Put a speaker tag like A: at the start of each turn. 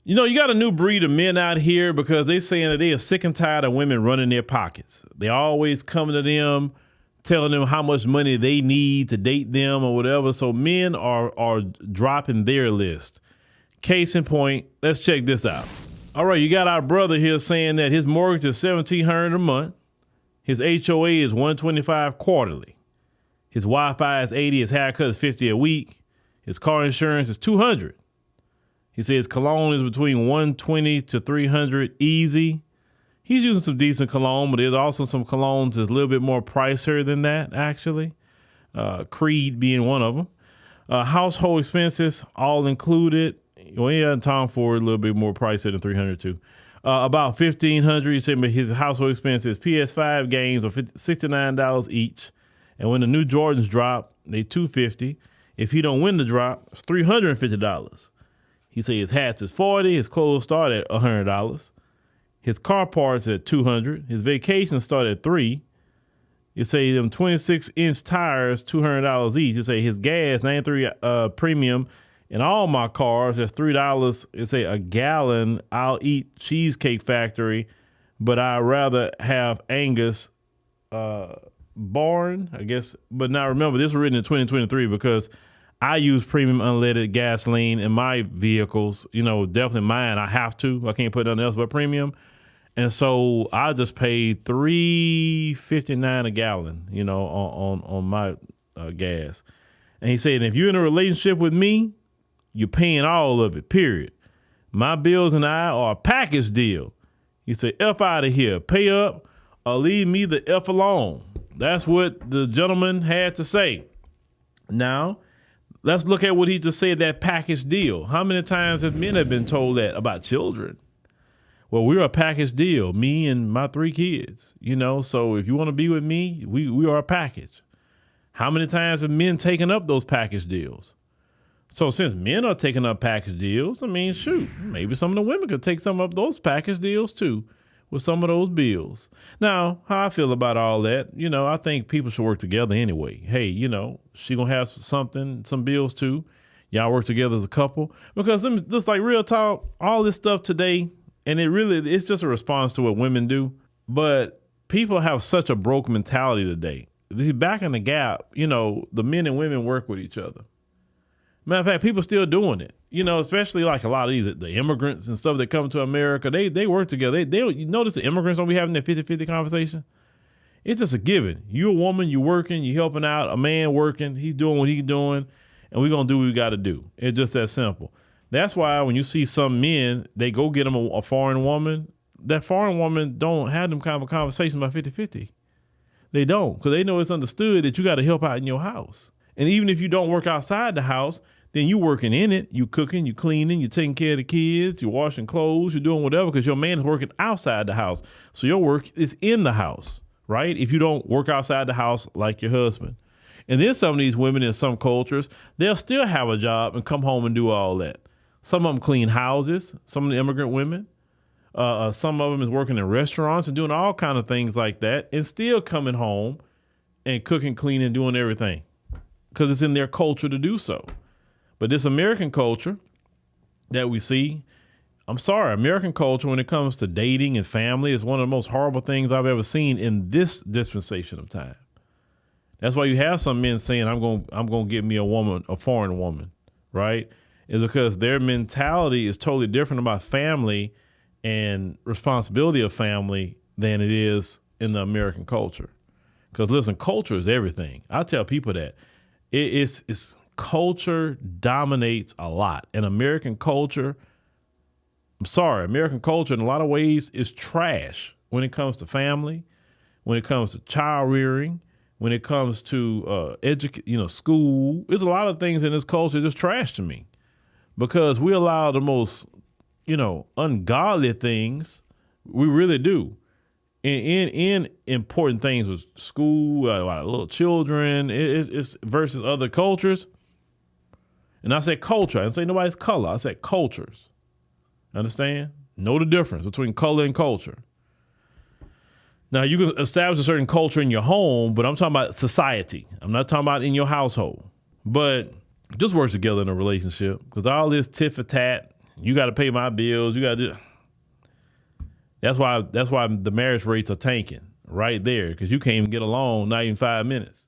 A: You know, you got a new breed of men out here because they saying that they are sick and tired of women running their pockets. They always coming to them, telling them how much money they need to date them or whatever. So men are dropping their list. Case in point, let's check this out. All right, you got our brother here saying that his mortgage is $1,700 a month. His HOA is $125 quarterly. His Wi-Fi is $80. His haircut is $50 a week. His car insurance is $200. He says cologne is between $120 to $300 easy. He's using some decent cologne, but there's also some colognes that's a little bit more pricier than that, actually. Creed being one of them. Household expenses, all included. Well, he had Tom Ford a little bit more pricier than $300 too. About $1,500. He said, but his household expenses, PS5 games are $69 each. And when the new Jordans drop, they $250. If he don't win the drop, it's $350. He said his hats is $40. His clothes start at $100. His car parts at $200. His vacation start at $3. You say them 26-inch tires, $200 each. You say his gas, 93 premium, in all my cars, that's $3. You say a gallon. I'll eat Cheesecake Factory, but I'd rather have Angus Barn, I guess. But now remember, this was written in 2023 because I use premium unleaded gasoline in my vehicles. You know, definitely mine. I have to. I can't put nothing else but premium. And so I just paid $3.59 a gallon, you know, on my gas. And he said, if you're in a relationship with me, you're paying all of it, period. My bills and I are a package deal. He said, F out of here. Pay up or leave me the F alone. That's what the gentleman had to say. Now, let's look at what he just said, that package deal. How many times have men have been told that about children? Well, we're a package deal, me and my 3 kids, you know, so if you want to be with me, we are a package. How many times have men taken up those package deals? So since men are taking up package deals, I mean, shoot, maybe some of the women could take some of those package deals too with some of those bills. Now, how I feel about all that, you know, I think people should work together anyway. Hey, you know, she gonna have some bills too. Y'all work together as a couple. Because just like real talk, all this stuff today, and it's just a response to what women do. But people have such a broke mentality today. Back in the Gap, you know, the men and women work with each other. Matter of fact, people still doing it, you know, especially like a lot of the immigrants and stuff that come to America. They work together. You notice the immigrants don't be having that 50-50 conversation. It's just a given. You a woman, you working, you helping out. A man working, he's doing what he's doing, and we're going to do what we got to do. It's just that simple. That's why when you see some men, they go get them a foreign woman. That foreign woman don't have them kind of conversations about 50-50. They don't, because they know it's understood that you got to help out in your house. And even if you don't work outside the house, then you working in it, you cooking, you cleaning, you taking care of the kids, you washing clothes, you're doing whatever because your man is working outside the house. So your work is in the house, right? If you don't work outside the house like your husband. And then some of these women in some cultures, they'll still have a job and come home and do all that. Some of them clean houses, some of the immigrant women. Some of them is working in restaurants and doing all kind of things like that and still coming home and cooking, cleaning, doing everything because it's in their culture to do so. But this American culture that we see, I'm sorry, American culture when it comes to dating and family is one of the most horrible things I've ever seen in this dispensation of time. That's why you have some men saying, I'm going to get me a woman, a foreign woman, right? Is because their mentality is totally different about family and responsibility of family than it is in the American culture. Because listen, culture is everything. I tell people that it's culture dominates a lot. And American culture, American culture in a lot of ways is trash when it comes to family, when it comes to child rearing, when it comes to school. There's a lot of things in this culture that's trash to me because we allow the most, ungodly things. We really do. In important things with school, little children, it's versus other cultures. And I said culture. I didn't say nobody's color. I said cultures. Understand? Know the difference between color and culture. Now, you can establish a certain culture in your home, but I'm talking about society. I'm not talking about in your household. But just work together in a relationship because all this tit for tat, You got to pay my bills. You got to do. That's why the marriage rates are tanking right there because you can't even get along, not even 5 minutes.